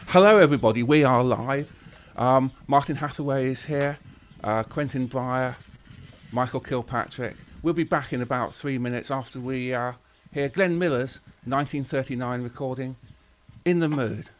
Hello everybody, we are live. Martin Hathaway is here, Quentin Breyer, Michael Kilpatrick. We'll be back in about 3 minutes after we hear Glenn Miller's 1939 recording, In the Mood.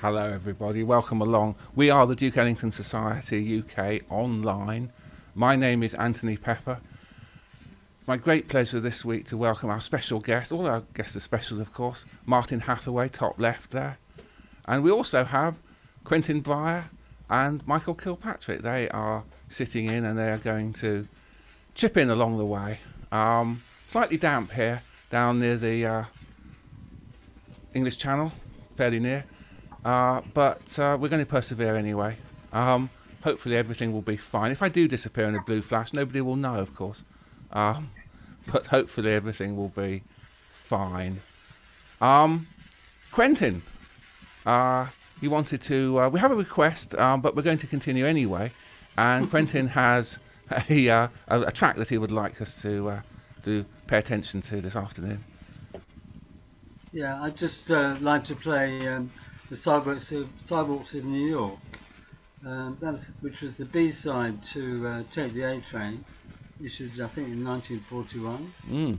Hello everybody, welcome along. We are the Duke Ellington Society UK online. My name is Anthony Pepper. My great pleasure this week to welcome our special guest, all our guests are special of course, Martin Hathaway, top left there. And we also have Quentin Breyer and Michael Kilpatrick. They are sitting in and they are going to chip in along the way. Slightly damp here, down near the English Channel, fairly near. But we're going to persevere anyway. Hopefully everything will be fine. If I do disappear in a blue flash, nobody will know, of course. But hopefully everything will be fine. Quentin, you wanted to... we have a request, but we're going to continue anyway. And Quentin has a track that he would like us to pay attention to this afternoon. Yeah, I'd just like to play the Sidewalks of New York, which was the B-side to Take the A Train, issued, I think, in 1941. Mm.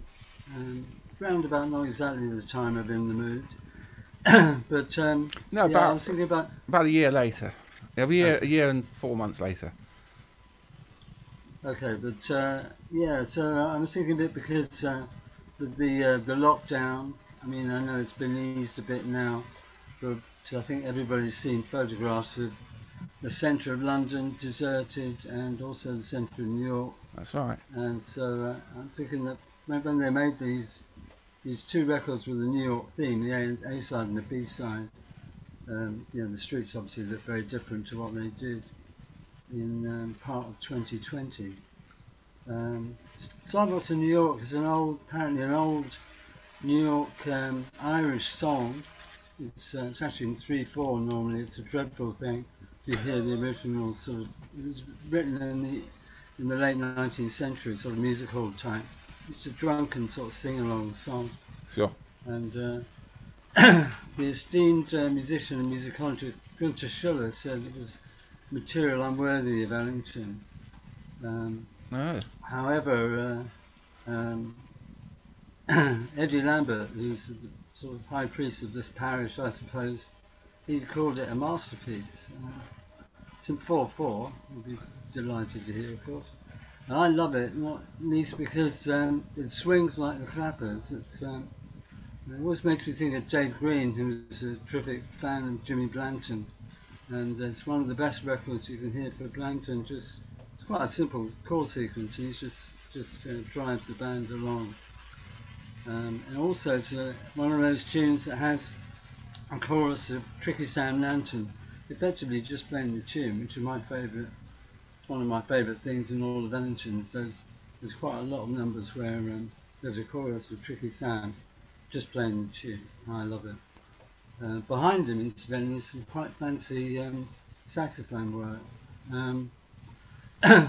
Round about not exactly the time of In the Mood. But No, yeah, I was thinking about a year later. A year and 4 months later. okay, but yeah, so I was thinking a bit because with the lockdown. I mean, I know it's been eased a bit now, but I think everybody's seen photographs of the centre of London deserted and also the centre of New York. That's right. And so I'm thinking that when they made these two records with the New York theme, the A side and the B side, you know, the streets obviously look very different to what they did in part of 2020. Sidewalks in New York is apparently an old New York Irish song. It's actually in 3/4 normally. It's a dreadful thing. You hear the original sort of. It was written in the late 19th century, sort of music hall type. It's a drunken sort of sing-along song. Sure. And the esteemed musician and musicologist Gunther Schuller said it was material unworthy of Ellington. No. However, Eddie Lambert, who's the sort of high priest of this parish, I suppose, he called it a masterpiece. It's in 4/4. We'll be delighted to hear, of course. And I love it, not least because it swings like the Clappers. It always makes me think of Dave Green, who's a terrific fan of Jimmy Blanton, and it's one of the best records you can hear for Blanton. It's quite a simple chord sequence. He just drives the band along. And also it's one of those tunes that has a chorus of Tricky Sam Nanton, effectively just playing the tune, which is my favourite. It's one of my favourite things in all of Ellington's. There's quite a lot of numbers where there's a chorus of Tricky Sam just playing the tune. I love it. Behind him, incidentally, is some quite fancy saxophone work,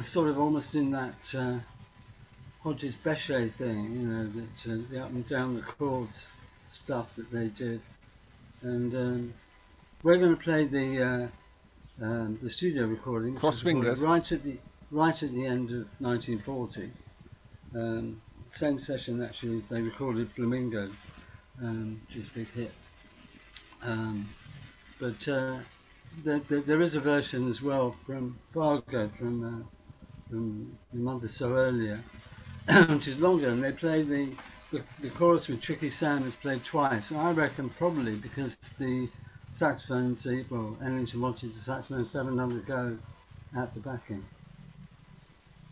sort of almost in that Hodges Bechet thing, you know, that the up and down the chords stuff that they did. And we're going to play the studio recording, Cross fingers. right at the end of 1940. Same session actually they recorded Flamingo, which is a big hit. But there is a version as well from Fargo from a month or so earlier, which is longer, and they play the chorus with Tricky Sam is played twice. I reckon probably because the saxophones, Ellington wanted the saxophones to have another go at the backing.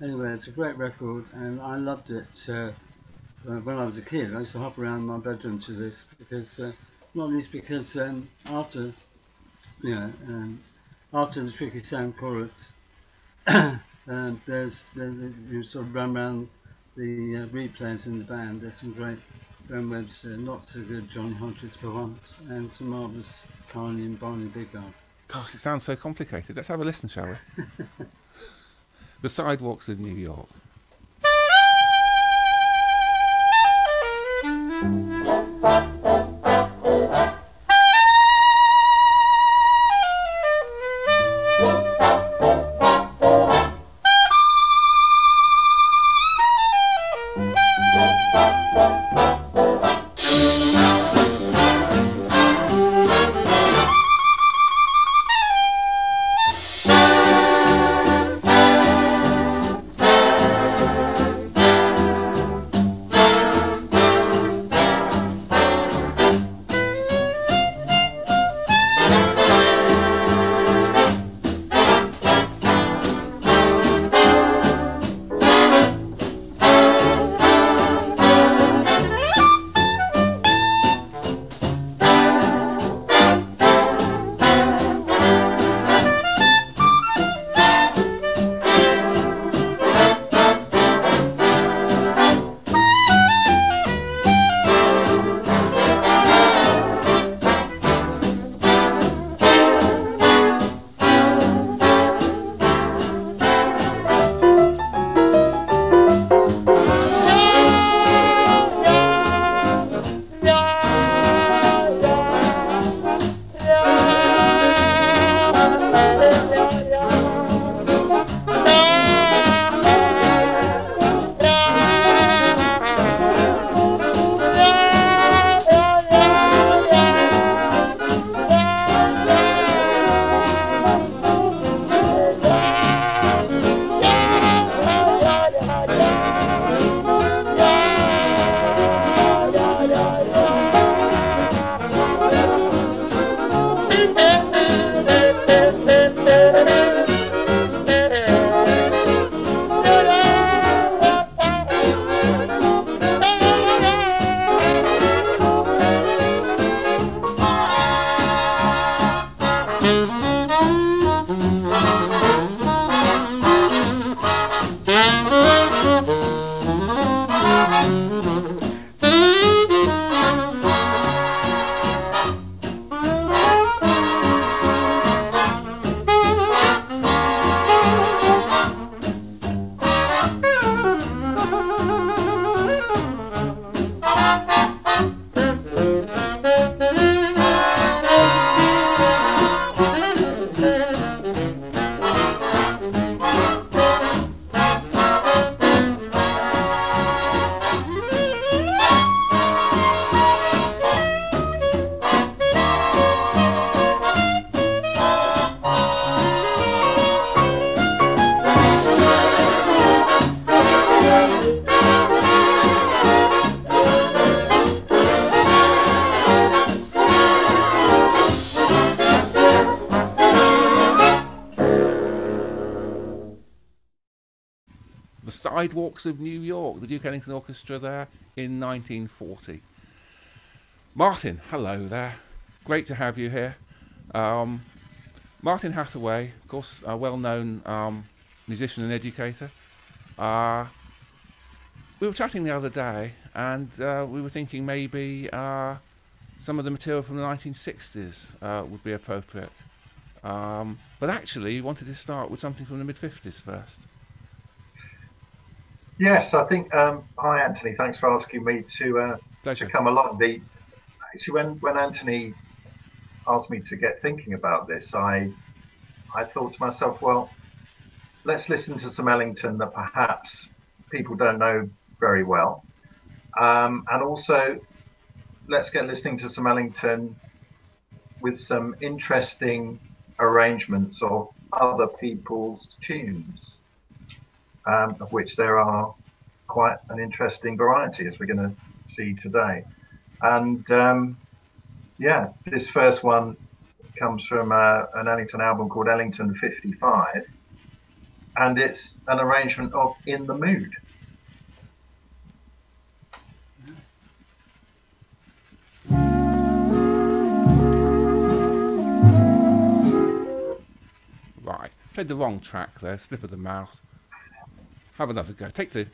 Anyway, it's a great record, and I loved it when I was a kid. I used to hop around my bedroom to this because, not least because after the Tricky Sam chorus, you sort of run around the replayers in the band. There's some great Ben Webb's Not So Good, Johnny Hodges for Once, and some marvellous Carney and Barney Bigard. Gosh, it sounds so complicated. Let's have a listen, shall we? The Sidewalks of New York. The Sidewalks of New York, the Duke Ellington Orchestra there in 1940. Martin, hello there. Great to have you here. Martin Hathaway, of course, a well-known musician and educator. We were chatting the other day, and we were thinking maybe some of the material from the 1960s would be appropriate. But actually, you wanted to start with something from the mid-50s first. Yes, I think. Hi, Anthony. Thanks for asking me to come along. Actually, when Anthony asked me to get thinking about this, I thought to myself, well, let's listen to some Ellington that perhaps people don't know very well, and also let's get listening to some Ellington with some interesting arrangements of other people's tunes, of which there are quite an interesting variety, as we're going to see today. And yeah, this first one comes from an Ellington album called Ellington 55, and it's an arrangement of In the Mood. Right, played the wrong track there, slip of the mouse. Have another go, take two.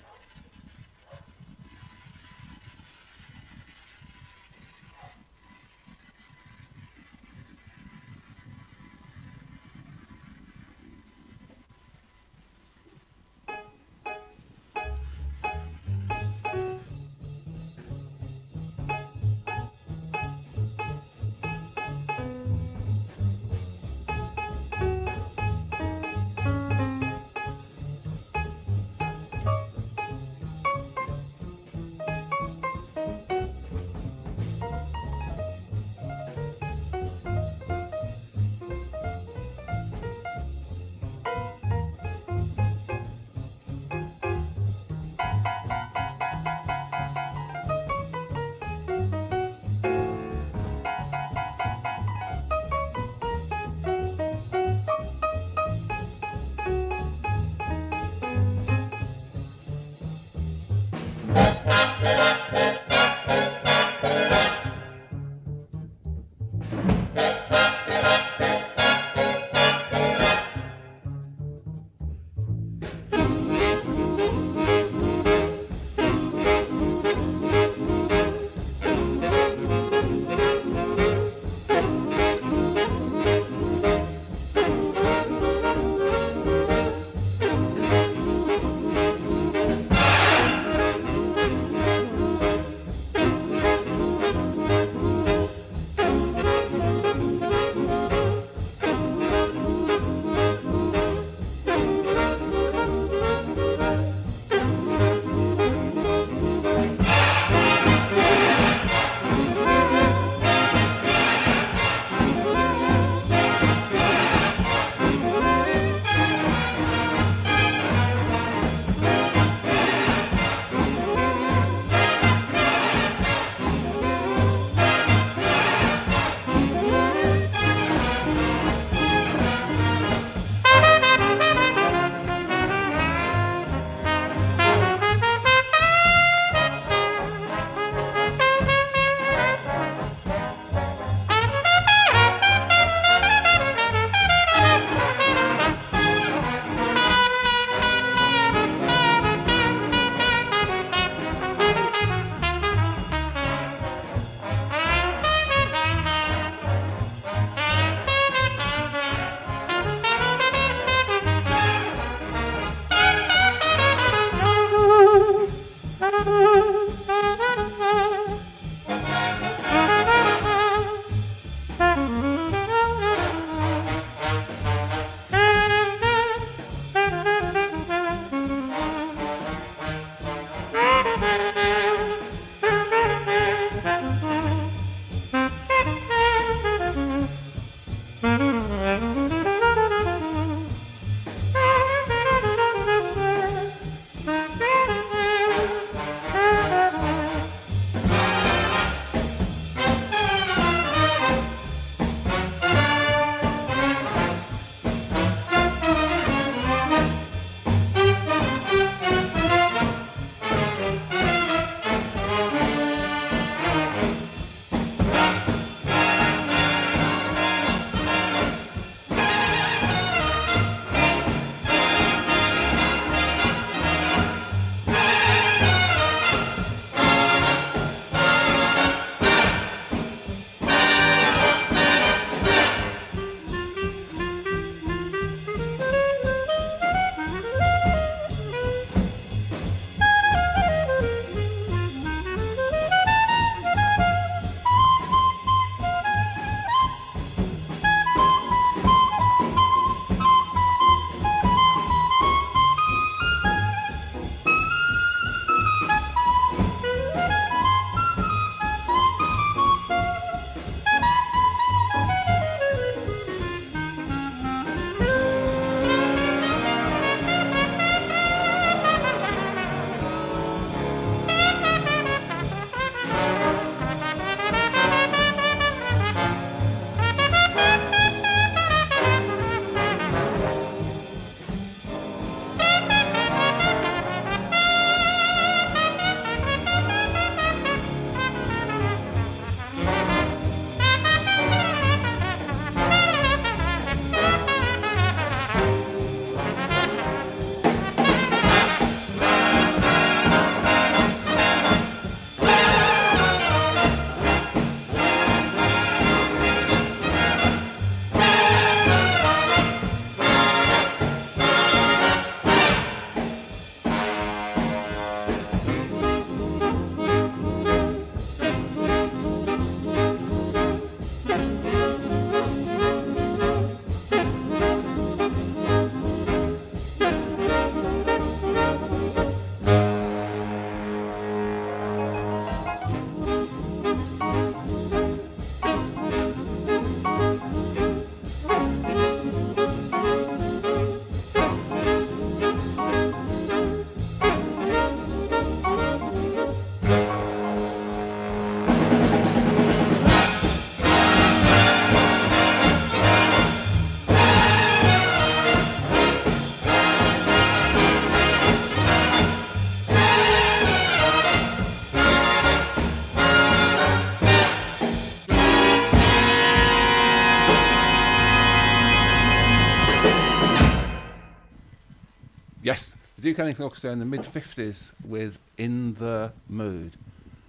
Yes, the Duke Ellington Orchestra in the mid-50s with "In the Mood,"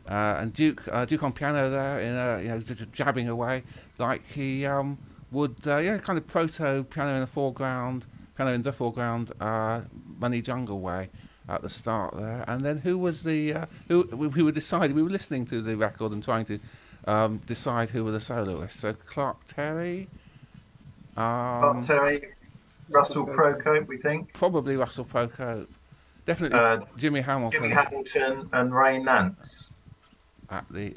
and Duke on piano there, just jabbing away like he would, kind of proto piano in the foreground, Money Jungle way at the start there. And then who was the who we were deciding? We were listening to the record and trying to decide who were the soloists. So Clark Terry. Clark Terry. Russell Procope, we think. Probably Russell Procope. Definitely Jimmy Hamilton. Jimmy Hamilton and Ray Nance.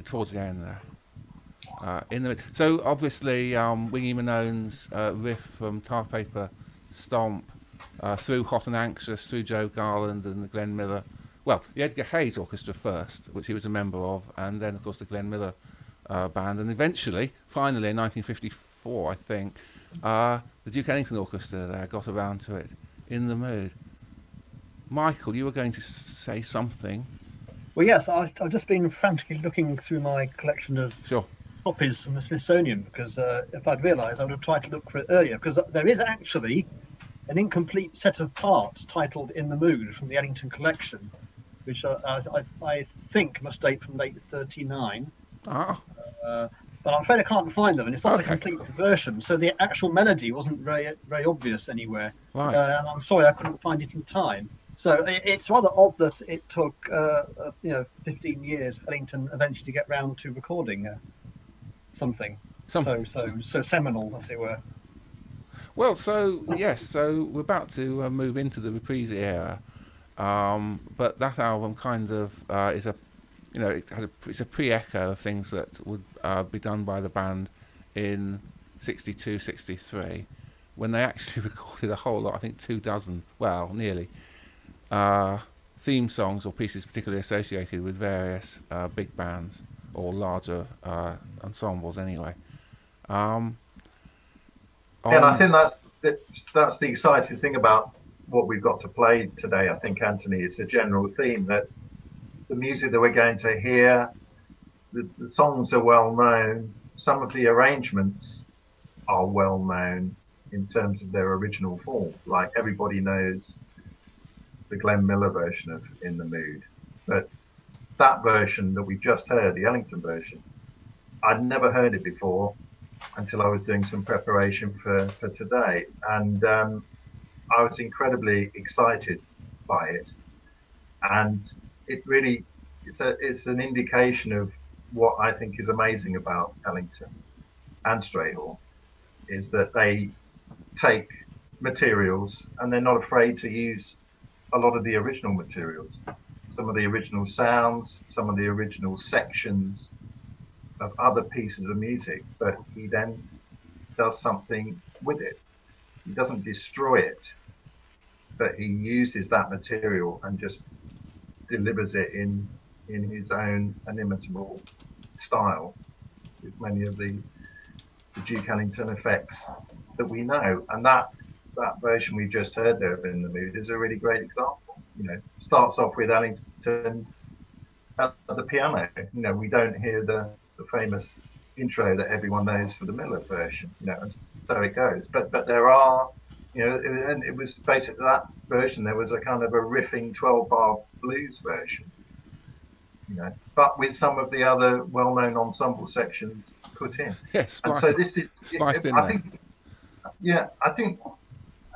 Towards the end there. So obviously Wingy Manone's riff from Tar Paper Stomp, through Hot and Anxious, through Joe Garland and the Glenn Miller. Well, the Edgar Hayes Orchestra first, which he was a member of, and then of course the Glenn Miller band, and eventually, finally in 1954, I think, the Duke Ellington Orchestra there got around to it. In the Mood. Michael, you were going to say something. Well, yes, I've just been frantically looking through my collection of copies from the Smithsonian, because if I'd realised, I would have tried to look for it earlier, because there is actually an incomplete set of parts titled "In the Mood" from the Ellington collection, which I think must date from late '39. But I'm afraid I can't find them, and it's not a complete version, so the actual melody wasn't very obvious anywhere. Right. And I'm sorry I couldn't find it in time. So it's rather odd that it took 15 years for Ellington eventually to get round to recording something so seminal, as it were. Well, so we're about to move into the reprise era, but that album kind of is it's a pre-echo of things that would be done by the band in 62, 63, when they actually recorded a whole lot, I think 24, well, nearly, theme songs or pieces particularly associated with various big bands or larger ensembles anyway. And I think that's the exciting thing about what we've got to play today, I think, Anthony. It's a general theme that the music that we're going to hear, the songs are well known, some of the arrangements are well known in terms of their original form. Like everybody knows the Glenn Miller version of "In the Mood," but that version that we just heard, the Ellington version, I'd never heard it before until I was doing some preparation for today, and I was incredibly excited by it. And it really, it's an indication of what I think is amazing about Ellington and Strayhorn, is that they take materials and they're not afraid to use a lot of the original materials, some of the original sounds, some of the original sections of other pieces of music, but he then does something with it. He doesn't destroy it, but he uses that material and just delivers it in his own inimitable style, with many of the Duke Ellington effects that we know. And that version we just heard there of "In the Mood" is a really great example. Starts off with Ellington at the piano. We don't hear the famous intro that everyone knows for the Miller version, and so it goes. But there are, and it was basically that version. There was a kind of a riffing 12-bar blues version, but with some of the other well-known ensemble sections put in. Yes, and so this is spiced in I think,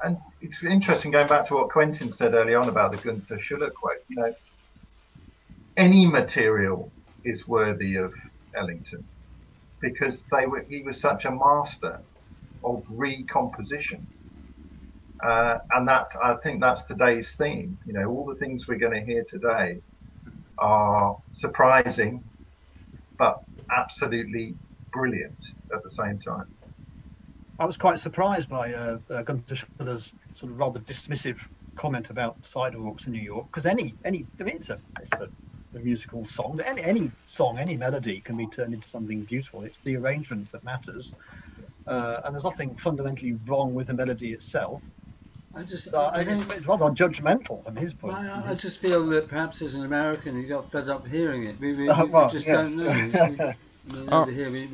and it's interesting going back to what Quentin said early on about the Gunther Schuller quote. Any material is worthy of Ellington because he was such a master of recomposition, and I think that's today's theme. All the things we're going to hear today are surprising, but absolutely brilliant at the same time. I was quite surprised by Gunther Schuller's sort of rather dismissive comment about sidewalks in New York, because it's a musical song. Any song, any melody can be turned into something beautiful. It's the arrangement that matters, and there's nothing fundamentally wrong with the melody itself. It's rather judgmental from his point. I just feel that perhaps as an American, he got fed up hearing it. We just don't know. Over here, we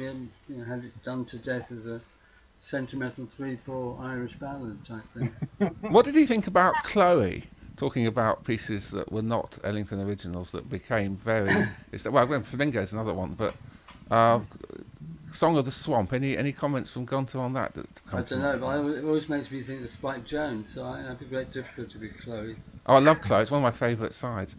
had it done to death as a sentimental 3/4 Irish ballad type thing. What did he think about Chloe? talking about pieces that were not Ellington originals that became very. Well, Flamingo is another one, but Song of the Swamp. Any comments from Gonta on that? I don't know, but it always makes me think of Spike Jones, so I have a great difficulty with Chloe. Oh, I love Chloe. It's one of my favourite sides.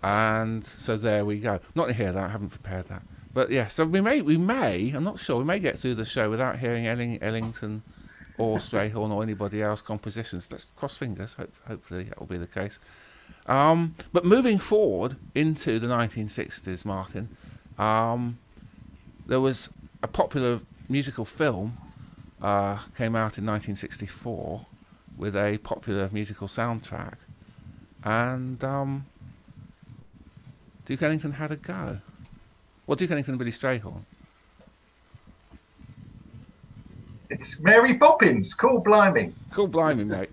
And so there we go. Not to hear that. I haven't prepared that. But yeah, so we may. I'm not sure. We may get through the show without hearing Ellington or Strayhorn or anybody else compositions. Let's cross fingers. Hopefully that will be the case. But moving forward into the 1960s, Martin, there was a popular musical film came out in 1964 with a popular musical soundtrack, and Duke Ellington had a go. Well, Duke Ellington and Billy Strayhorn. It's Mary Poppins. Cool blimey. Cool blimey, mate.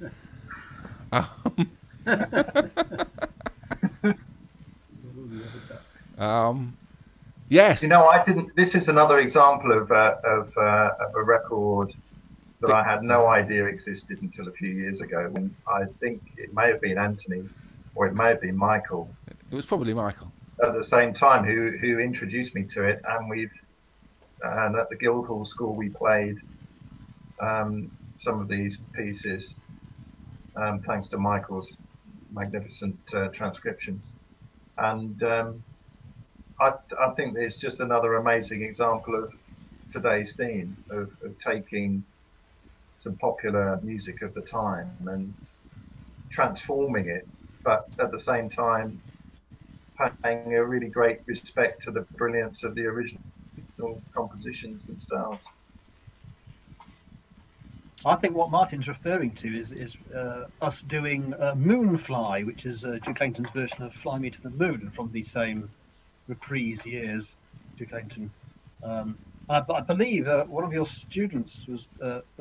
Yes. You know, I didn't. This is another example of a record that I had no idea existed until a few years ago. When I think it may have been Anthony, or it may have been Michael. It was probably Michael. At the same time, who introduced me to it, and at the Guildhall School we played some of these pieces, thanks to Michael's magnificent transcriptions, and I think it's just another amazing example of today's theme of taking some popular music of the time and transforming it, but at the same time paying a really great respect to the brilliance of the original compositions themselves. I think what Martin's referring to is us doing Moonfly, which is Duke Ellington's version of Fly Me to the Moon from the same reprise years, Duke Ellington. I believe one of your students was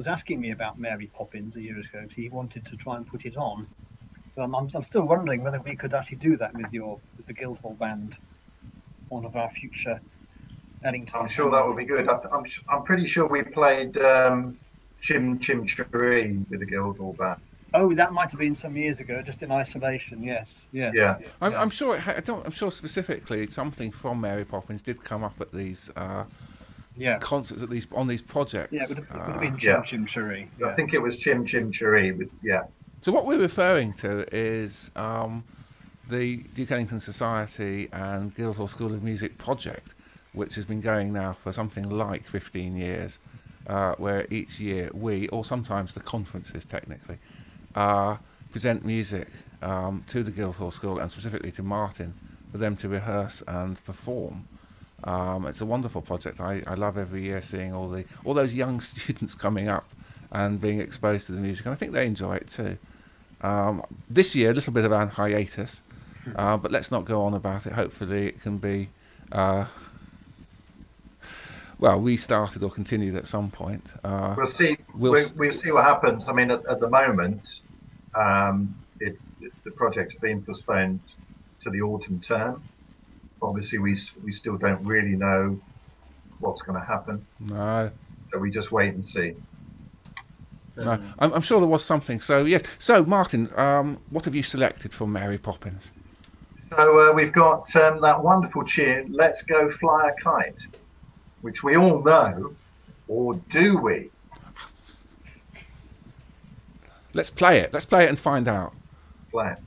asking me about Mary Poppins a year ago, because he wanted to try and put it on. I'm still wondering whether we could actually do that with the Guildhall Band, one of our future Ellington. I'm sure that would be good. I'm pretty sure we played Chim Chim Cheree with the Guildhall Band. Oh, that might have been some years ago, just in isolation. Yes. Yeah. I'm sure. I'm sure specifically something from Mary Poppins did come up at these concerts, at least on these projects. Yeah, it would have been Chim Chim Cheree. I think it was Chim Chim Cheree with So what we're referring to is the Duke Ellington Society and Guildhall School of Music project, which has been going now for something like 15 years, where each year we, or sometimes the conferences technically, present music to the Guildhall School and specifically to Martin for them to rehearse and perform. It's a wonderful project. I love every year seeing all those young students coming up and being exposed to the music, and I think they enjoy it too. This year, a little bit of a hiatus, but let's not go on about it. Hopefully it can be restarted or continued at some point. We'll see. We'll see what happens. I mean, at the moment, the project's been postponed to the autumn term. Obviously, we still don't really know what's going to happen. No. So we just wait and see. No, I'm sure there was something. So yes. So Martin, what have you selected for Mary Poppins? So we've got that wonderful tune, "Let's Go Fly a Kite," which we all know, or do we? Let's play it. Let's play it and find out. Play it.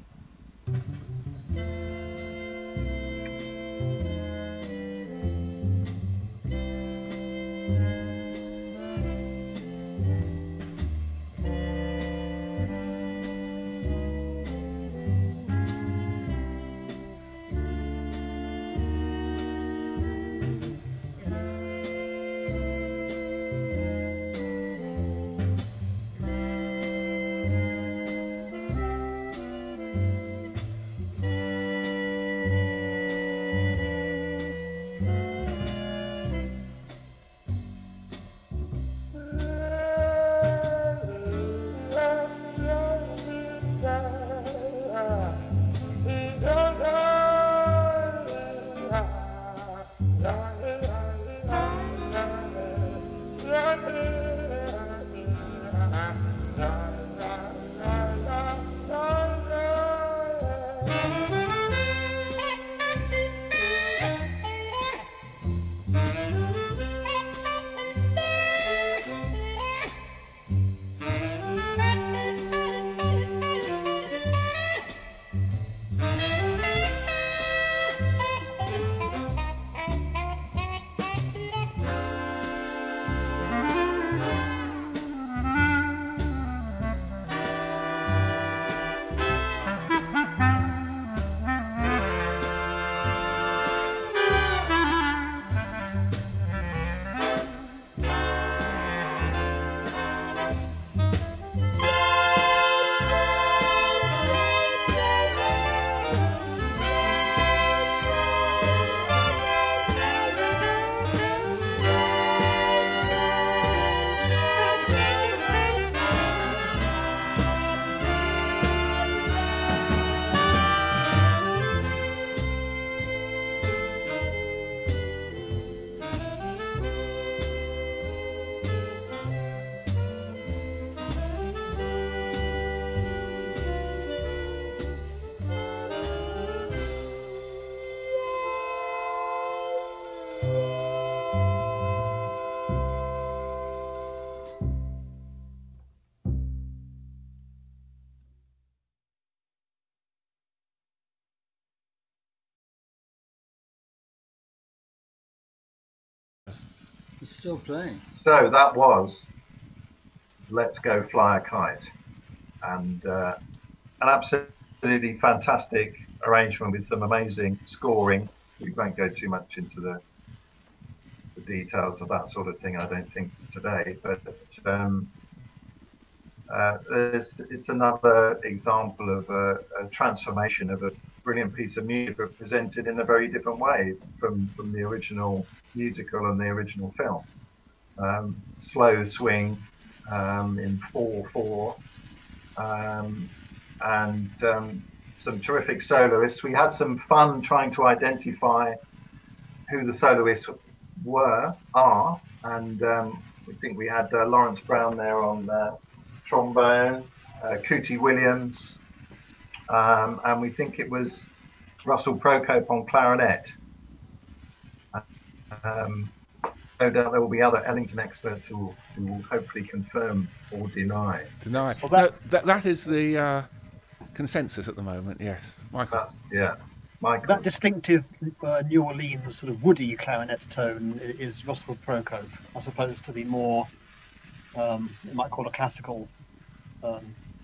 It's still playing. So that was Let's Go Fly a Kite, and an absolutely fantastic arrangement with some amazing scoring. We won't go too much into the details of that sort of thing, I don't think, today, but it's another example of a transformation of a brilliant piece of music, but presented in a very different way from the original musical and the original film. Slow swing in 4/4, and some terrific soloists. We had some fun trying to identify who the soloists are, and we think we had Lawrence Brown there on trombone, Cootie Williams, and we think it was Russell Procope on clarinet. No doubt there will be other Ellington experts who will hopefully confirm or deny. Well, that is the consensus at the moment, yes. Michael. Michael. That distinctive New Orleans sort of woody clarinet tone is Russell Procope, as opposed to the more, you might call a classical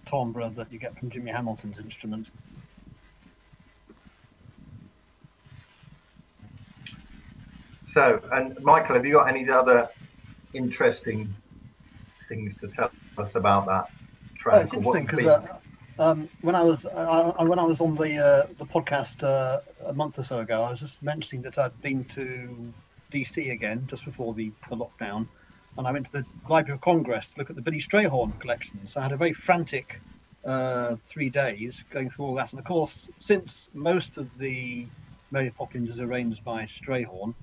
timbre that you get from Jimmy Hamilton's instrument. So, and Michael, have you got any other interesting things to tell us about that track? It's interesting because when I was on the podcast a month or so ago, I was just mentioning that I'd been to DC again just before the lockdown, and I went to the Library of Congress to look at the Billy Strayhorn collection. So I had a very frantic 3 days going through all that, and of course, since most of the Mary Poppins is arranged by Strayhorn,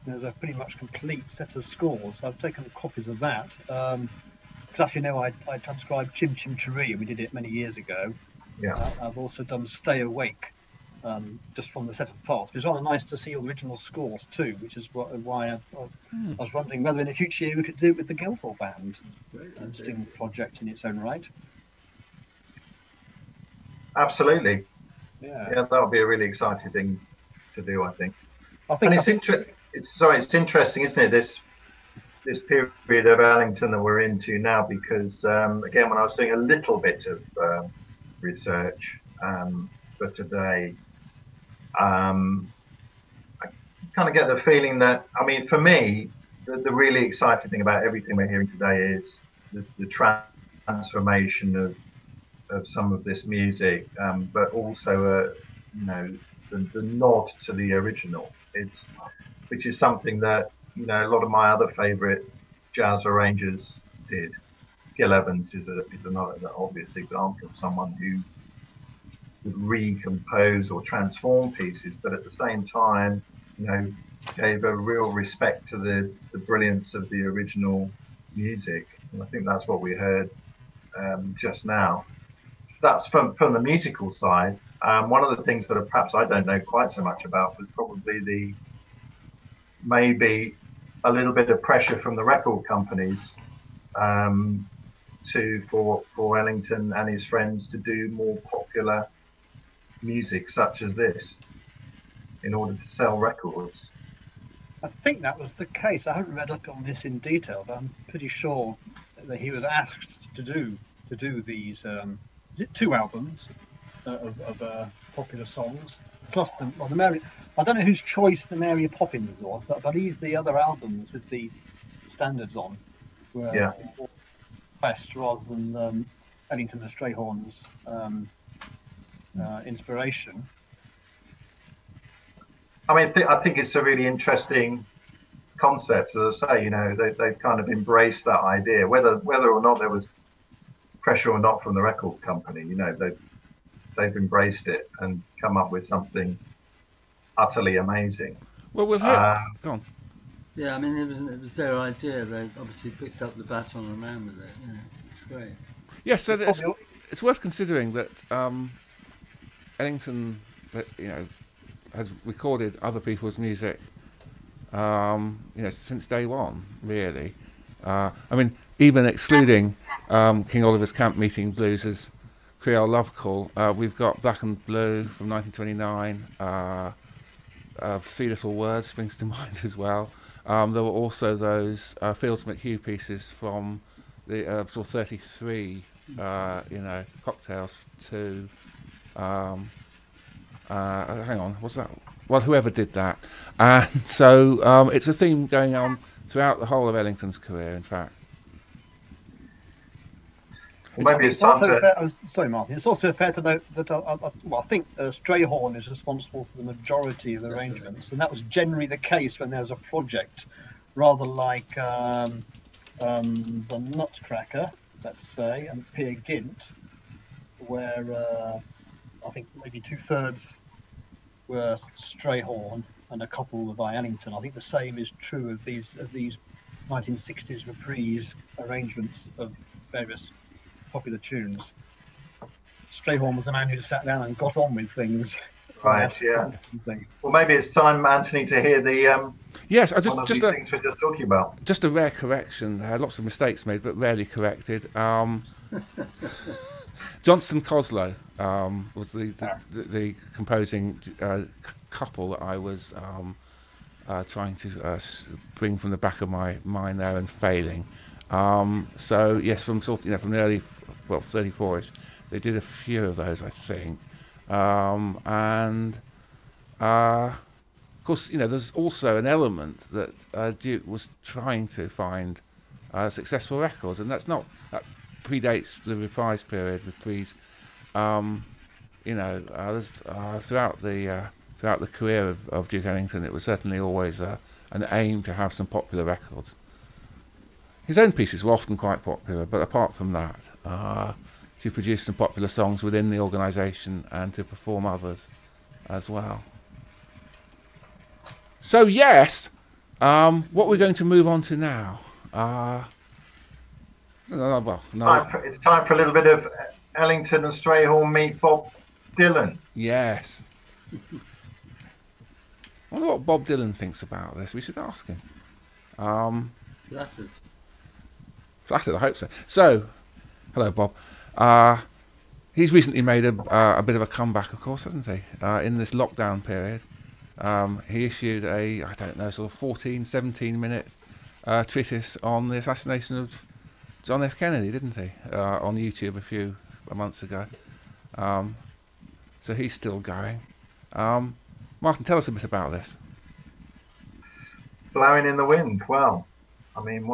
there's a pretty much complete set of scores. So I've taken copies of that. Because as you know, I transcribed Chim Chim Cheree, and we did it many years ago. Yeah. I've also done Stay Awake, just from the set of parts. It's rather nice to see original scores too, which is why I was wondering whether in the future we could do it with the Guildhall Band. An interesting project in its own right. Absolutely. Yeah, that would be a really exciting thing to do, I think. And it's interesting, isn't it? This period of Ellington that we're into now, because again, when I was doing a little bit of research for today, I kind of get the feeling that, I mean, for me, the really exciting thing about everything we're hearing today is the transformation of some of this music, but also the nod to the original. Which is something that a lot of my other favourite jazz arrangers did. Gil Evans is another obvious example of someone who would recompose or transform pieces, but at the same time, gave a real respect to the brilliance of the original music. And I think that's what we heard just now. That's from the musical side. One of the things that perhaps I don't know quite so much about was probably maybe a little bit of pressure from the record companies for Ellington and his friends to do more popular music such as this in order to sell records. I think that was the case. I haven't read up on this in detail, but I'm pretty sure that he was asked to do these 2 albums of popular songs, plus the Mary. I don't know whose choice the Mary Poppins was, but I believe the other albums with the standards on were best rather than Ellington and Strayhorn's inspiration. I mean, I think it's a really interesting concept. As I say, they've kind of embraced that idea, whether or not there was pressure or not from the record company. They've embraced it and come up with something utterly amazing. Well, we'll hear. Go on. Yeah, I mean, it was their idea. They obviously picked up the baton and ran with it. It's great. Yes, so it's worth considering that Ellington, has recorded other people's music, since day one, really. I mean, even excluding King Oliver's Camp Meeting Blues' Creole Love Call, we've got Black and Blue from 1929. 3 Little Words springs to mind as well. There were also those Fields McHugh pieces from the sort of 33, cocktails to, hang on, what's that? Well, whoever did that. And so it's a theme going on throughout the whole of Ellington's career, in fact. Well, maybe it's also sorry, Martin. It's also fair to note that I think Strayhorn is responsible for the majority of the arrangements, and that was generally the case when there's a project, rather like the Nutcracker, let's say, and Peer Gynt, where I think maybe 2/3 were Strayhorn and a couple were by Ellington. I think the same is true of these 1960s reprise arrangements of various popular tunes. Strayhorn was the man who sat down and got on with things. Right, yeah. Well, maybe it's time, Anthony, to hear the yes, things we're just talking about. Just a rare correction. There lots of mistakes made, but rarely corrected. Johnson Coslow was the composing couple that I was trying to bring from the back of my mind there and failing. So yes, from the early, 34ish, they did a few of those, I think, and of course, there's also an element that Duke was trying to find successful records, and that predates the reprise period. Reprise, there's throughout the career of Duke Ellington, it was certainly always an aim to have some popular records. His own pieces were often quite popular, but apart from that, to produce some popular songs within the organisation and to perform others as well. So yes, what we're going to move on to now. It's time for a little bit of Ellington and Strayhorn meet Bob Dylan. Yes. I wonder what Bob Dylan thinks about this. We should ask him. Flattered, I hope so. So, hello, Bob. He's recently made a bit of a comeback, of course, hasn't he? In this lockdown period, he issued a 14, 17-minute treatise on the assassination of John F. Kennedy, didn't he? On YouTube a few months ago. So he's still going. Martin, tell us a bit about this. Blowing in the Wind. Well, I mean,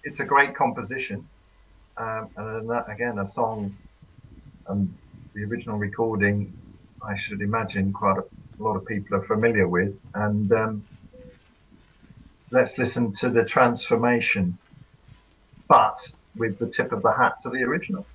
it's a great composition, and again, a song, and the original recording, I should imagine quite a lot of people are familiar with. And let's listen to the transformation, but with the tip of the hat to the original.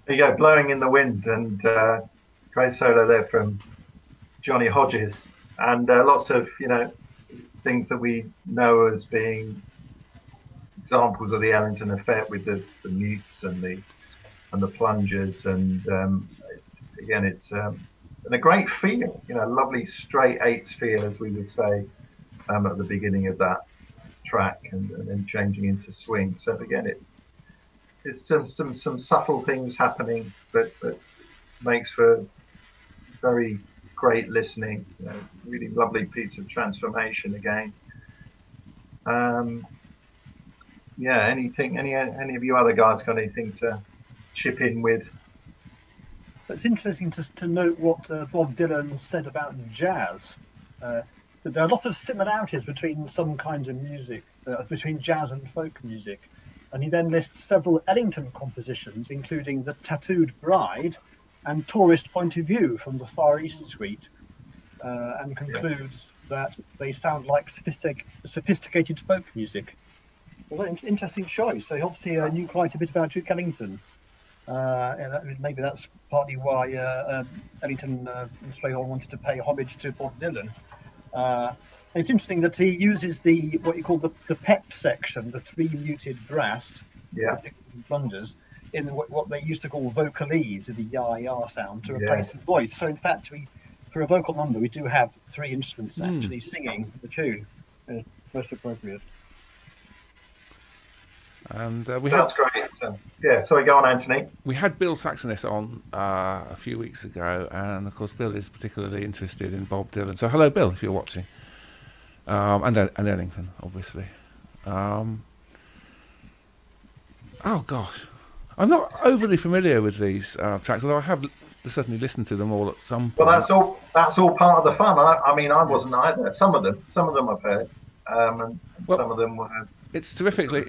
There you go, Blowing in the Wind, and great solo there from Johnny Hodges, and lots of things that we know as being examples of the Ellington effect, with the mutes and the plungers, and again it's and a great feel, lovely straight eights feel, as we would say at the beginning of that track, and then changing into swing. So again, it's some subtle things happening, but makes for very great listening. Really lovely piece of transformation again. Yeah, anything? Any of you other guys got anything to chip in with? It's interesting to note what Bob Dylan said about jazz. That there are lots of similarities between some kinds of music, between jazz and folk music. And he then lists several Ellington compositions, including The Tattooed Bride and Tourist Point of View from the Far East Suite, and concludes that they sound like sophisticated folk music. Well, interesting choice. So he obviously knew quite a bit about Duke Ellington. And maybe that's partly why Ellington and Strayhorn wanted to pay homage to Bob Dylan. It's interesting that he uses what you call the pep section, the 3 muted brass, the plungers, in what they used to call vocalese, the ya sound, to replace the voice. So in fact, for a vocal number, we do have 3 instruments actually singing the tune. Most appropriate. And sounds great. Sorry, go on, Anthony. We had Bill Saxonis on a few weeks ago, and of course Bill is particularly interested in Bob Dylan. So hello, Bill, if you're watching, and Ellington, obviously. Oh gosh, I'm not overly familiar with these tracks, although I have certainly listened to them all at some point. Well, that's all part of the fun. I mean, I wasn't either. Some of them I've heard, and some of them were. It's terrifically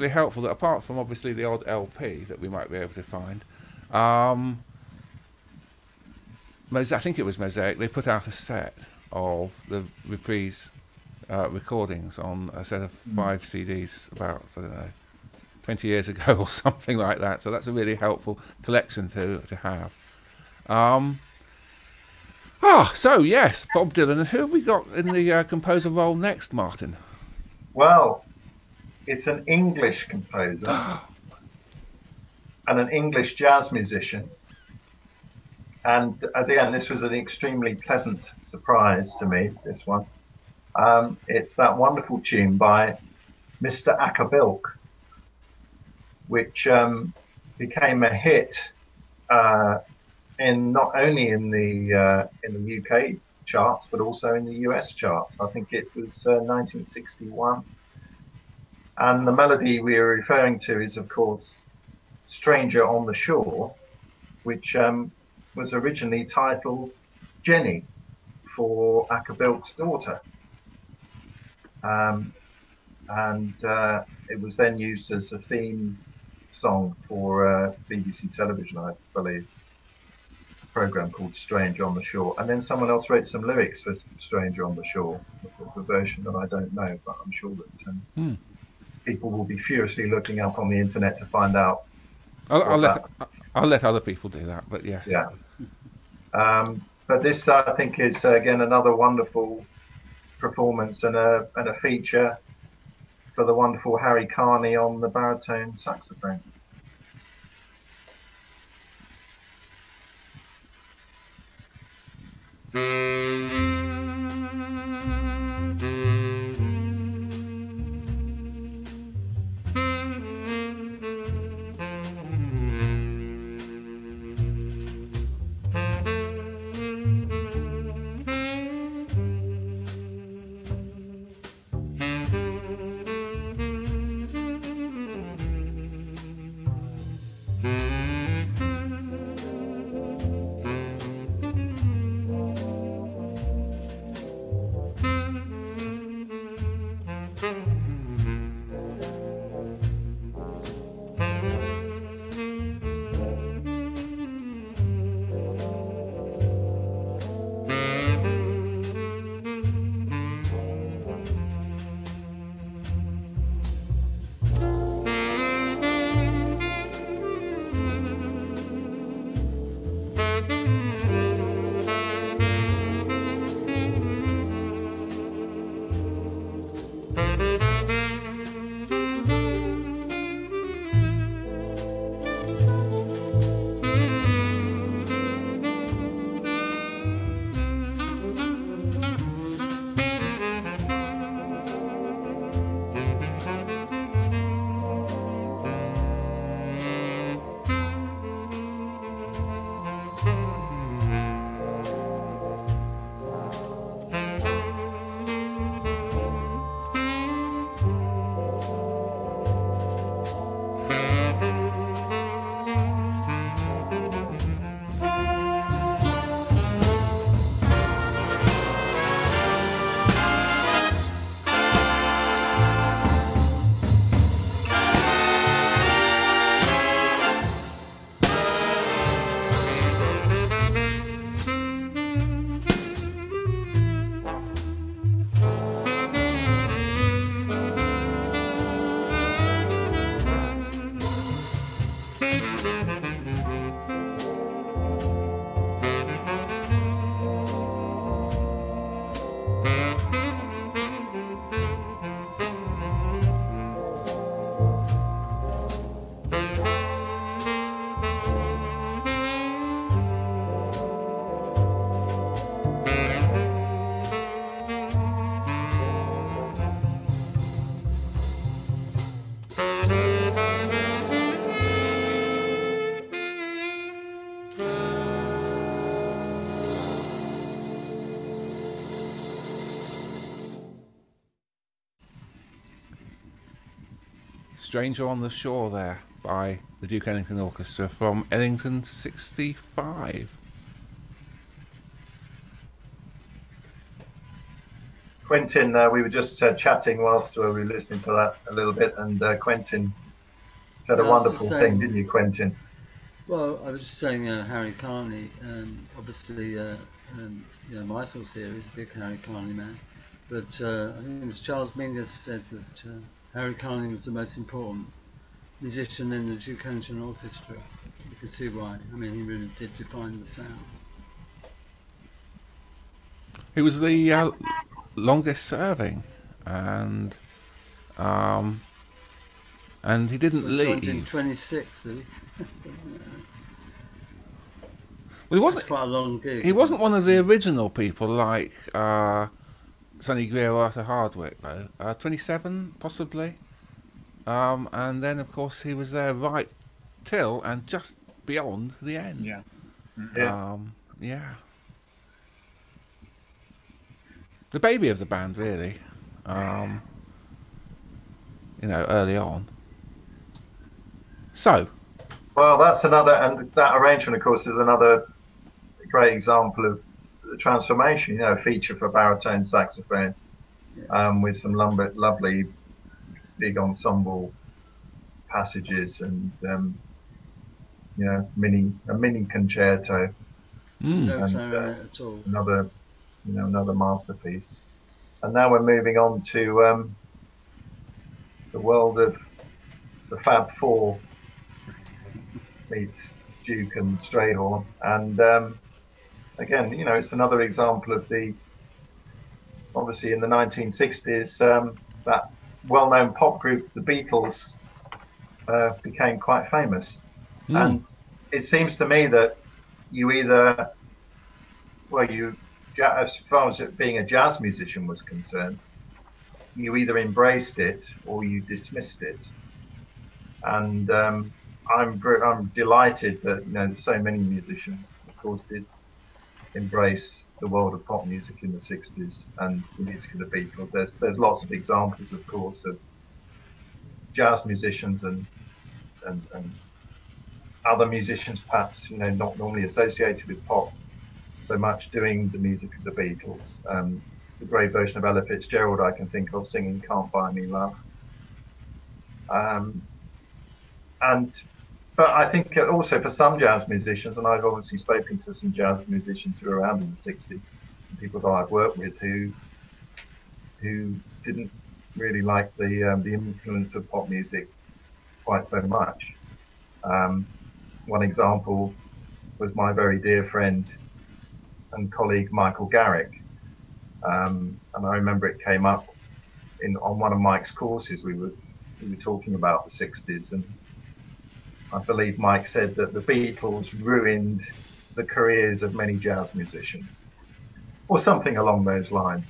helpful that, apart from obviously the odd LP that we might be able to find, I think it was Mosaic, they put out a set of the reprise recordings on a set of 5 CDs about, I don't know, 20 years ago or something like that. So that's a really helpful collection to have. So yes, Bob Dylan. And who have we got in the composer role next, Martin? Well, it's an English composer and an English jazz musician. And again, this was an extremely pleasant surprise to me, this one. It's that wonderful tune by Mr. Akabilk, which became a hit not only in the UK charts, but also in the US charts. I think it was 1961. And the melody we are referring to is, of course, Stranger on the Shore, which was originally titled Jenny for Akabilk's daughter. And it was then used as a theme song for BBC television, I believe, a program called Stranger on the Shore. And then someone else wrote some lyrics for Stranger on the Shore, the version that I don't know, but I'm sure that people will be furiously looking up on the internet to find out. I'll let other people do that, but yes. Yeah. But this, I think, is again another wonderful performance and a feature for the wonderful Harry Carney on the baritone saxophone. Stranger on the Shore there by the Duke Ellington Orchestra from Ellington 65. Quentin, we were just chatting whilst we were listening to that a little bit, and Quentin said a wonderful thing, didn't you, Quentin? Well, I was just saying, Harry Carney. Obviously, Michael's here. He's a big Harry Carney man, but I think it was Charles Mingus said that Harry Carney was the most important musician in the Duke Ellington Orchestra. You can see why. I mean, he really did define the sound. He was the longest serving, and he didn't leave. 1926, did he? Well, he wasn't. That's quite a long gig. He wasn't one of the original people like Sonny Greer or Arthur Hardwick, though. 27, possibly. And then, of course, he was there right till and just beyond the end. Yeah. Yeah. The baby of the band, really. Early on. So. Well, that's another, and that arrangement, of course, is another great example of the transformation. Feature for baritone saxophone, with some lovely big ensemble passages, and a mini concerto, and another masterpiece. And now we're moving on to the world of the Fab Four meets Duke and Strayhorn, and again, it's another example of obviously in the 1960s, that well-known pop group, the Beatles, became quite famous. And it seems to me that you either, as far as it being a jazz musician was concerned, you either embraced it or you dismissed it. And I'm delighted that so many musicians, of course, did embrace the world of pop music in the 60s and the music of the Beatles. There's lots of examples, of course, of jazz musicians and other musicians, perhaps not normally associated with pop so much, doing the music of the Beatles. The great version of Ella Fitzgerald I can think of singing "Can't Buy Me Love." But I think also for some jazz musicians, and I've obviously spoken to some jazz musicians who were around in the 60s, people that I've worked with who didn't really like the influence of pop music quite so much. One example was my very dear friend and colleague Michael Garrick, and I remember it came up on one of Mike's courses. We were talking about the 60s, and I believe Mike said that the Beatles ruined the careers of many jazz musicians, or something along those lines.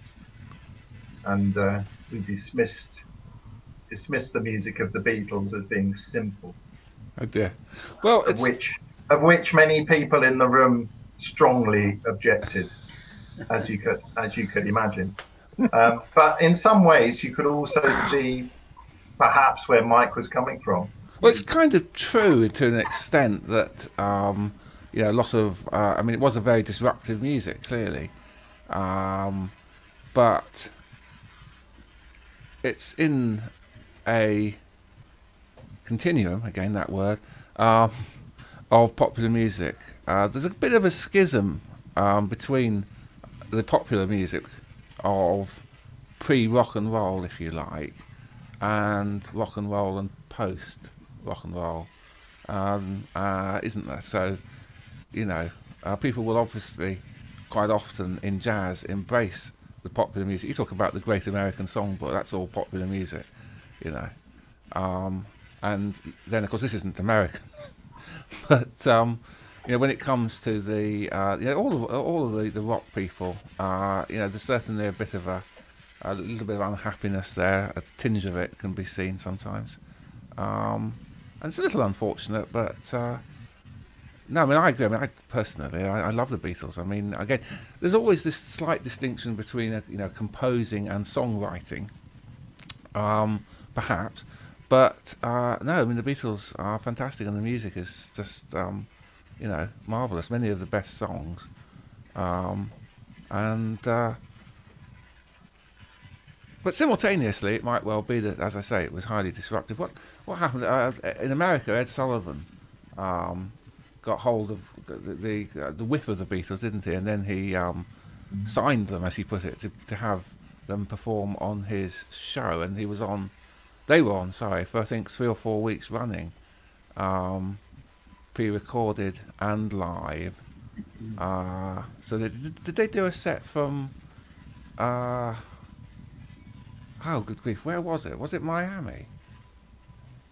And we dismissed the music of the Beatles as being simple. Oh dear. Well, of which many people in the room strongly objected, as you could imagine. But in some ways, you could also see perhaps where Mike was coming from. Well, it's kind of true to an extent that, lots of, it was a very disruptive music, clearly. But it's in a continuum, again that word, of popular music. There's a bit of a schism between the popular music of pre-rock and roll, if you like, and rock and roll and post rock and roll, isn't there? So, people will obviously quite often in jazz embrace the popular music. You talk about the Great American Songbook, that's all popular music, and then of course this isn't American, but when it comes to the all of the rock people, there's certainly a little bit of unhappiness there. A tinge of it can be seen sometimes. And it's a little unfortunate, but no, I agree. I personally, I love the Beatles. Again, there's always this slight distinction between composing and songwriting, perhaps. But no, I mean the Beatles are fantastic, and the music is just marvelous. Many of the best songs, but simultaneously, it might well be that, as I say, it was highly disruptive. What happened in America? Ed Sullivan got hold of the whiff of the Beatles, didn't he? And then he signed them, as he put it, to have them perform on his show. And they were on, for I think 3 or 4 weeks running, pre-recorded and live. So did they do a set from? Oh, good grief! Where was it? Was it Miami?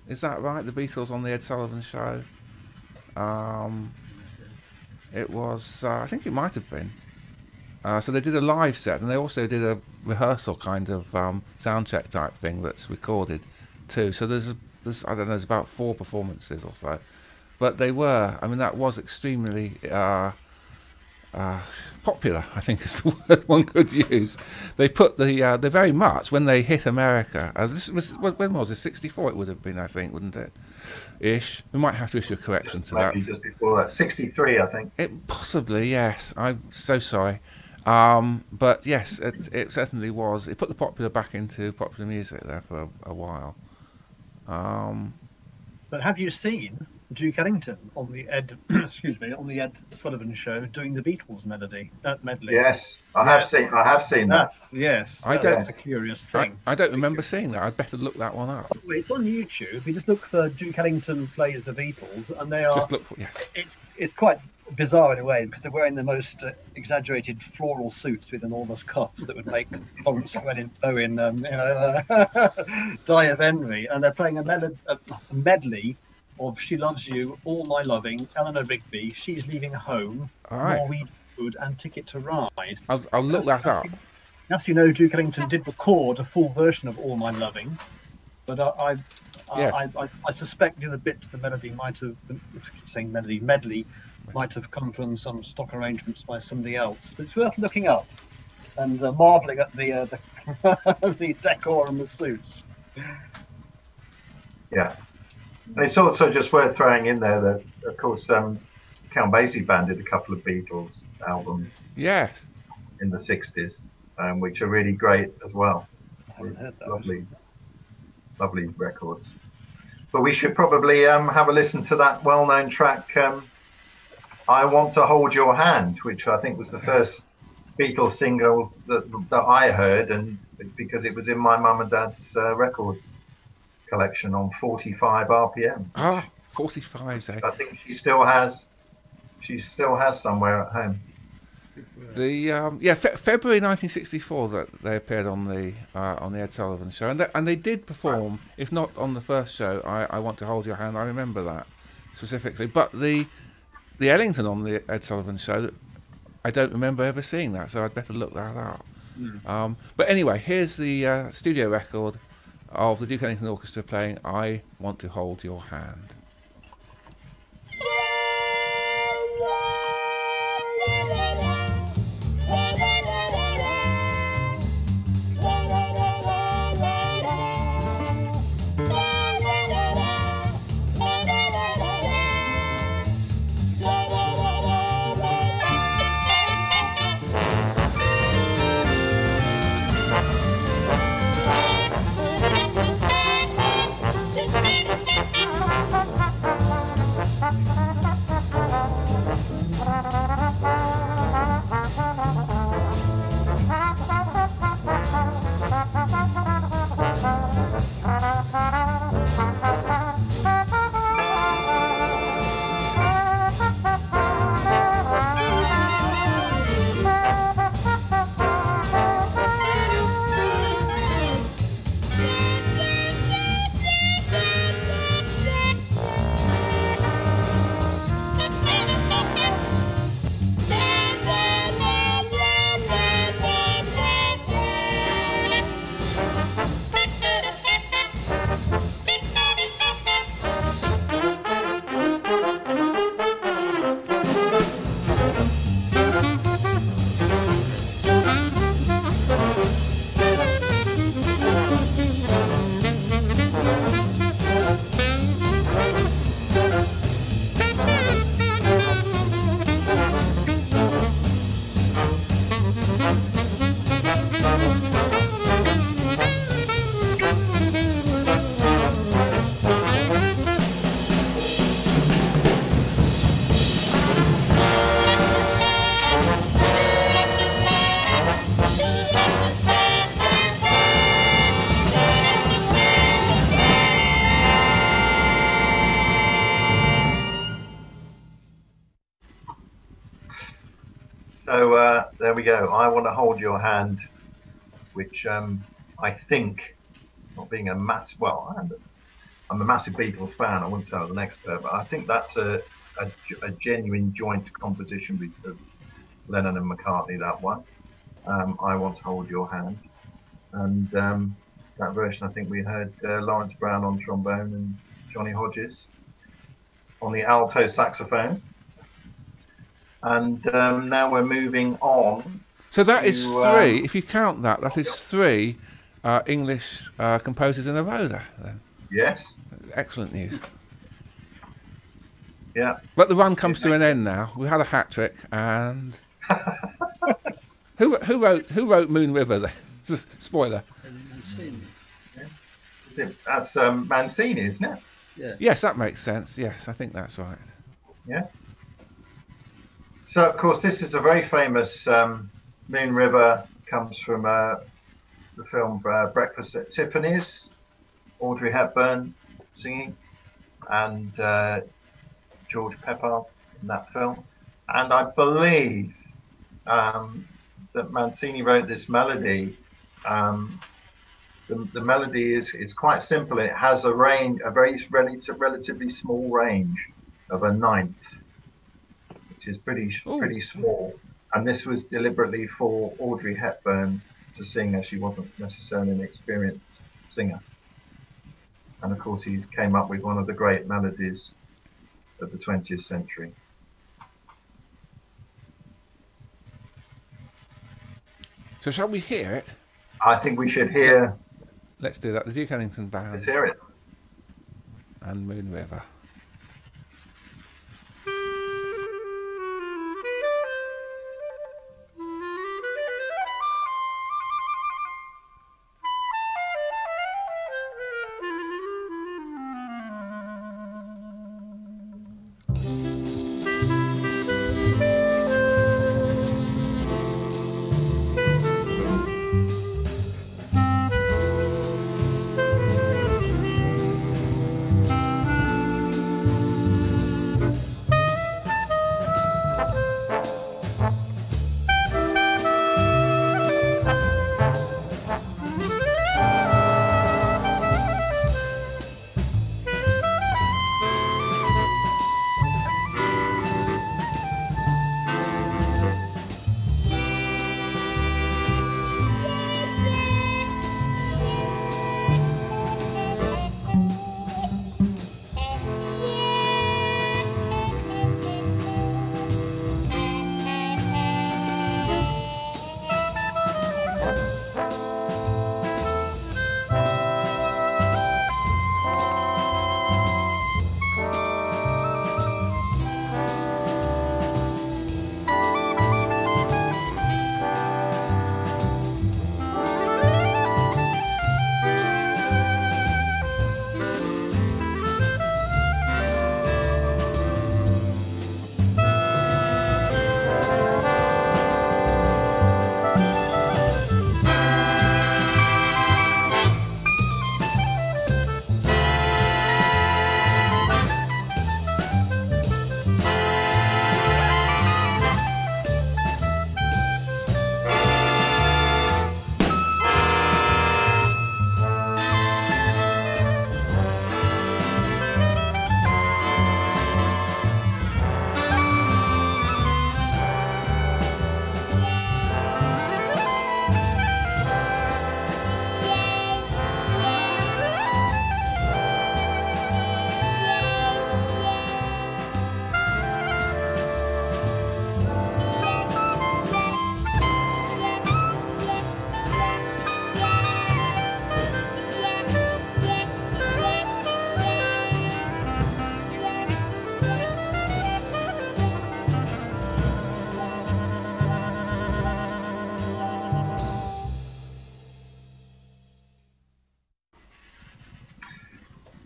Is that right? The Beatles on the Ed Sullivan Show. It was. I think it might have been. So they did a live set, and they also did a rehearsal kind of sound check type thing that's recorded too. So there's I don't know, there's about 4 performances or so, but they were. I mean, that was extremely popular, I think is the word one could use. They put they very much, when they hit America, this was, when was it? 64 it would have been, I think, wouldn't it? Ish. We might have to issue a correction to that. Just before that. 63, I think. It possibly, yes. I'm so sorry. But yes, it certainly was. It put the popular back into popular music there for a while. But have you seen Duke Ellington on the Ed Sullivan Show doing the Beatles medley? Yes, I have seen that. That's a curious thing. I don't remember seeing that. I'd better look that one up. It's on YouTube. You just look for Duke Ellington plays the Beatles, and they are. Just look for, yes. It's quite bizarre in a way, because they're wearing the most exaggerated floral suits with enormous cuffs that would make Lawrence Owen die of envy, and they're playing a medley of She Loves You, All My Loving, Eleanor Rigby, She's Leaving Home, Norwegian Wood, and Ticket to Ride. I'll look that up. As you know, Duke Ellington did record a full version of All My Loving, but I suspect the bits the melody might have, medley might have come from some stock arrangements by somebody else. But it's worth looking up and marvelling at the the decor and the suits. Yeah. It's also just worth throwing in there that, of course, Count Basie Band did a couple of Beatles albums. Yes. In the 60s, which are really great as well. Lovely records. But we should probably have a listen to that well-known track, I Want to Hold Your Hand, which I think was the first Beatles single that I heard, and because it was in my mum and dad's record collection on 45 RPM. 45s, eh? I think she still has somewhere at home. February 1964 that they appeared on the Ed Sullivan Show, and they did perform, if not on the first show, I Want to Hold Your Hand. I remember that specifically, but the Ellington on the Ed Sullivan Show, I don't remember ever seeing that, so I'd better look that up. But anyway, here's the studio record of the Duke Ellington Orchestra playing I Want to Hold Your Hand. we go. I Want to Hold Your Hand, which I think, not being a massive, well, I'm a massive Beatles fan. I wouldn't say I was an expert, but I think that's a genuine joint composition of Lennon and McCartney, that one. I Want to Hold Your Hand. And that version, I think we heard Lawrence Brown on trombone and Johnny Hodges on the alto saxophone. And now we're moving on. So that is three, if you count that, that is three English composers in a row there, then. Yes. Excellent news. Yeah. But the run comes to an end now. We had a hat trick, and who wrote Moon River then? Spoiler. Mancini. Yeah. That's Mancini, isn't it? Yeah. Yes, that makes sense. Yes, I think that's right. Yeah. So of course this is a very famous Moon River, comes from the film Breakfast at Tiffany's, Audrey Hepburn singing, and George Pepper in that film. And I believe that Mancini wrote this melody. The melody is quite simple. It has a range, a very relatively small range of a ninth, which is pretty small. And this was deliberately for Audrey Hepburn to sing, as she wasn't necessarily an experienced singer. And of course, he came up with one of the great melodies of the 20th century. So shall we hear it? I think we should hear. Let's do that. The Duke Ellington Band. Let's hear it. And Moon River.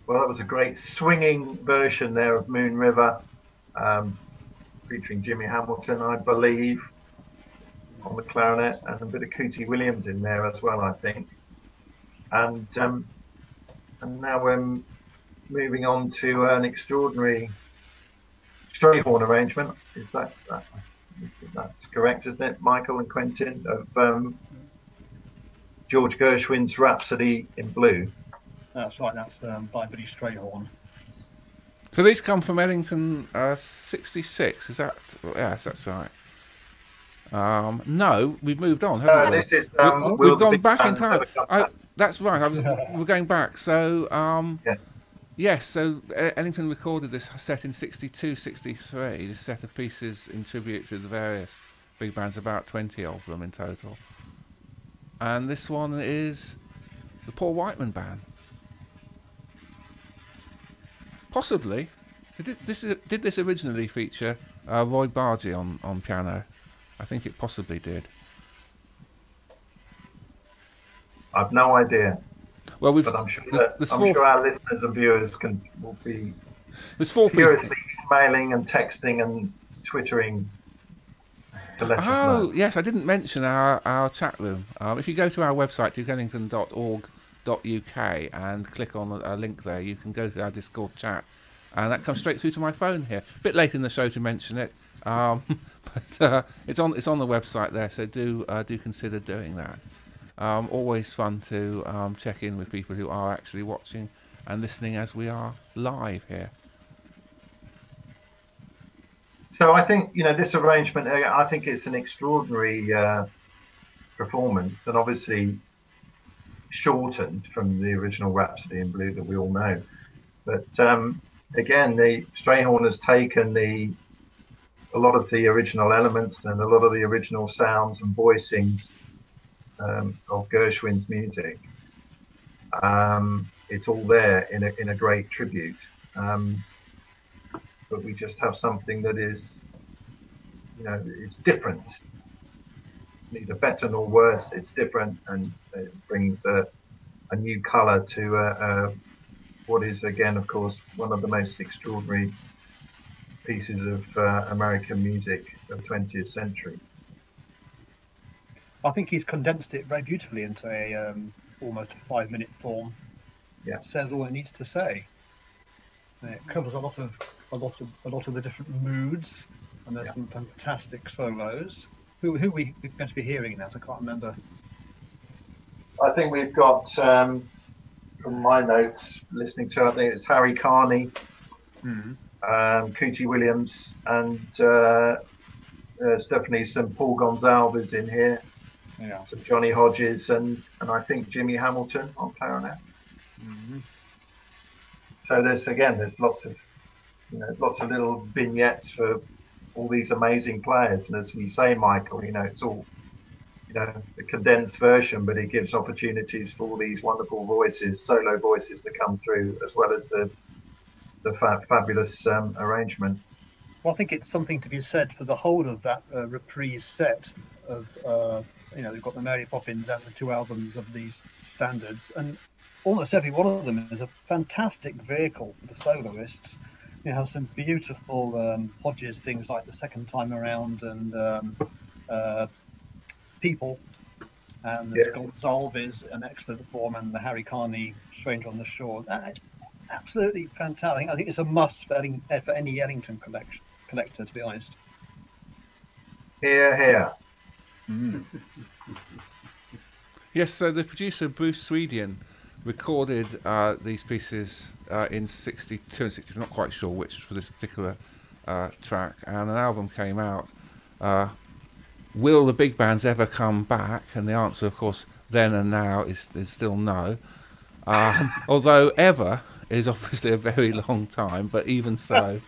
Well, that was a great swinging version there of Moon River, featuring Jimmy Hamilton, I believe, on the clarinet, and a bit of Cootie Williams in there as well, I think. And now we're moving on to an extraordinary straight horn arrangement. Is that That's correct, isn't it, Michael and Quentin? Of George Gershwin's Rhapsody in Blue. That's right. That's by Billy Strayhorn. So these come from Ellington 66. Is that? Yes, that's right. No, we've moved on, haven't we? This is, we've gone back in time. That's right. We're going back. So yes. So Ellington recorded this set in 62, 63. This set of pieces in tribute to the various big bands, about 20 of them in total. And this one is the Paul Whiteman Band. Possibly. Did this originally feature Roy Bargee on piano? I think it possibly did. I've no idea. Well, but I'm sure our listeners and viewers will be furiously emailing and texting and twittering to let us know. Yes, I didn't mention our chat room. If you go to our website, dukeellington.org.uk, and click on a link there, you can go to our Discord chat. And that comes straight through to my phone here. A bit late in the show to mention it, but it's on the website there. So do consider doing that. Always fun to check in with people who are actually watching and listening as we are live here. So I think this arrangement. I think it's an extraordinary performance, and obviously shortened from the original Rhapsody in Blue that we all know, but. Again, the Strayhorn has taken a lot of the original elements and a lot of the original sounds and voicings of Gershwin's music. It's all there in a great tribute, but we just have something that is, it's different. It's neither better nor worse. It's different, and it brings a new colour to what is, again, of course, one of the most extraordinary pieces of American music of the 20th century. I think he's condensed it very beautifully into a almost a 5-minute form. Yeah, it says all it needs to say. It covers a lot of the different moods, and there's some fantastic solos. Who we're going to be hearing now? I can't remember. I think we've got. From my notes, listening to, I think it's Harry Carney, Cootie Williams, and there's definitely some Paul Gonsalves in here, some Johnny Hodges, and I think Jimmy Hamilton on clarinet. So there's lots of little vignettes for all these amazing players, and as you say, Michael, it's all. The condensed version, but it gives opportunities for all these wonderful voices, solo voices, to come through, as well as the fabulous arrangement. Well, I think it's something to be said for the whole of that reprise set of, they've got the Mary Poppins and the 2 albums of these standards, and almost every one of them is a fantastic vehicle for the soloists. You have some beautiful Hodges things like The Second Time Around and People, and there's Gonsalves, an excellent form, and the Harry Carney Stranger on the Shore. It's absolutely fantastic. I think it's a must for any Ellington collector, to be honest. Here. Yes, so the producer Bruce Swedian recorded these pieces in 62 and 63, not quite sure which for this particular track, and an album came out. Will the big bands ever come back? And the answer, of course, then and now is still no. Although ever is obviously a very long time, but even so,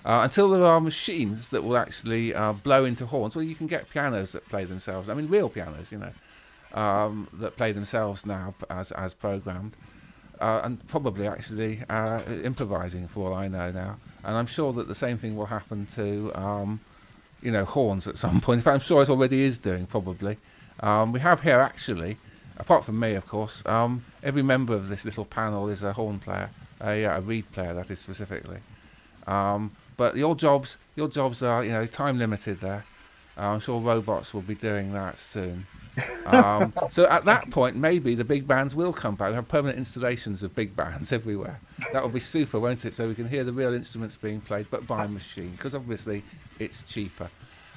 until there are machines that will actually blow into horns, well, you can get pianos that play themselves. I mean, real pianos, that play themselves now as programmed, and probably actually improvising for all I know now. And I'm sure that the same thing will happen to horns at some point. In fact, I'm sure it already is doing, probably. We have here, actually, apart from me, of course, every member of this little panel is a horn player, a reed player, that is, specifically. But your jobs are, time limited there. I'm sure robots will be doing that soon. So at that point, maybe the big bands will come back. We have permanent installations of big bands everywhere. That will be super, won't it? So we can hear the real instruments being played, but by machine, because obviously it's cheaper.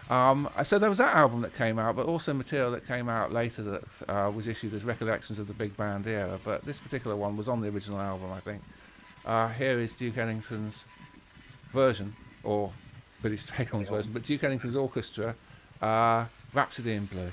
So there was that album that came out, but also material that came out later that was issued as recollections of the big band era. But this particular one was on the original album, I think. Here is Duke Ellington's version, or Billy Strayhorn's version, but Duke Ellington's orchestra, Rhapsody in Blue.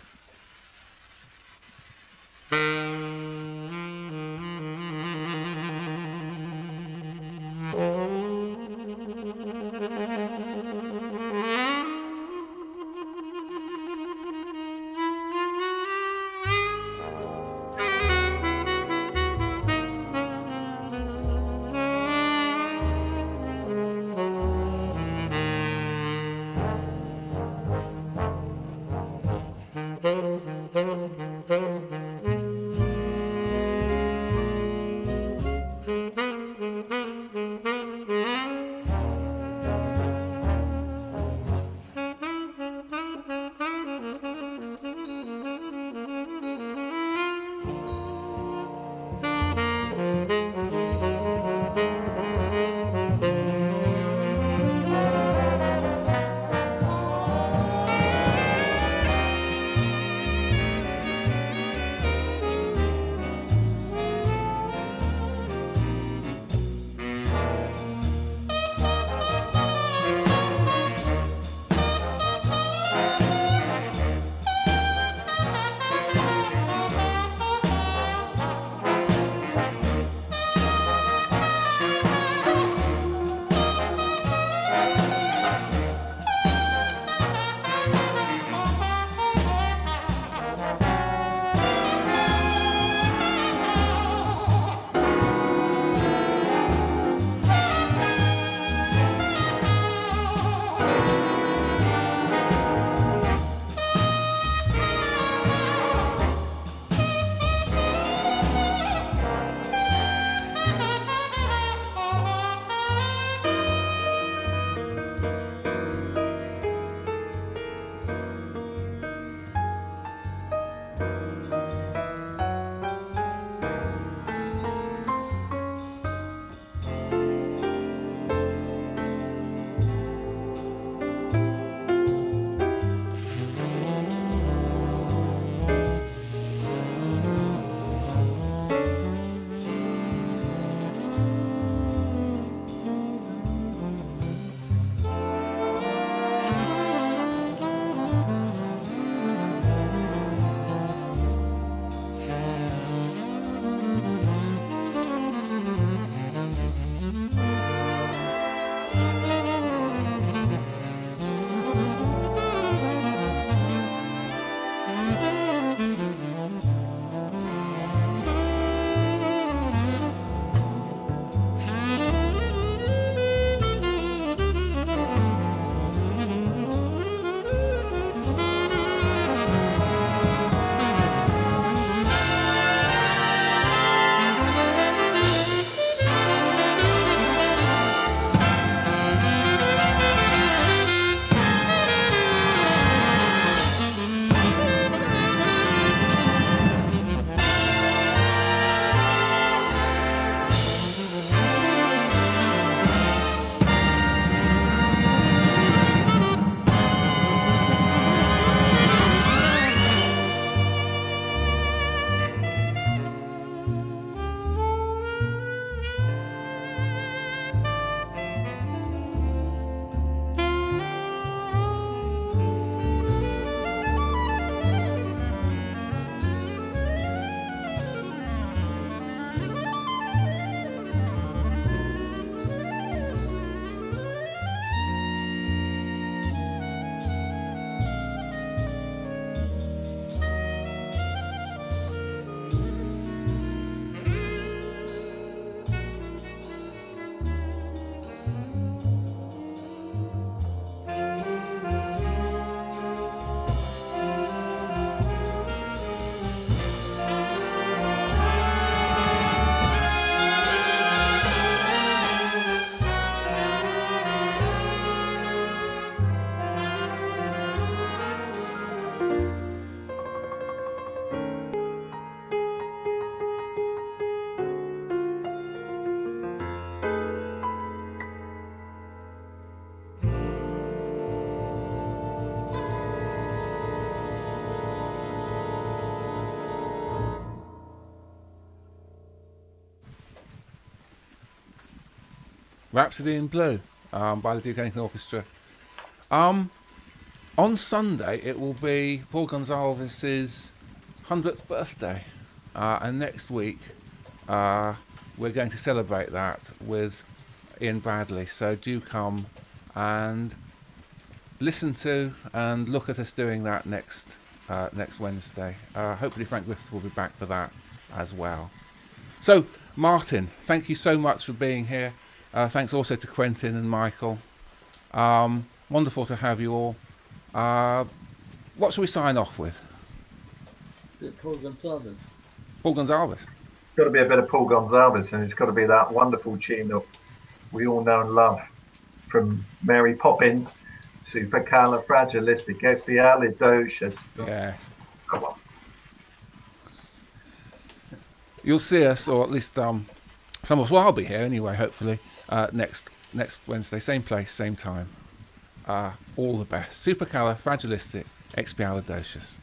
Rhapsody in Blue by the Duke Ellington Orchestra. On Sunday it will be Paul Gonsalves's 100th birthday, and next week we're going to celebrate that with Ian Bradley. So do come and listen to and look at us doing that next Wednesday. Hopefully Frank Griffith will be back for that as well. So Martin, thank you so much for being here. Thanks also to Quentin and Michael. Wonderful to have you all. What shall we sign off with? Paul Gonsalves. Paul Gonsalves. It's got to be a bit of Paul Gonsalves, and it's got to be that wonderful tune that we all know and love, from Mary Poppins, Supercalifragilisticexpialidocious. Yes. Come on. You'll see us, or at least some of us. Well, I'll be here anyway. Hopefully, next Wednesday, same place, same time. All the best. Supercalifragilisticexpialidocious.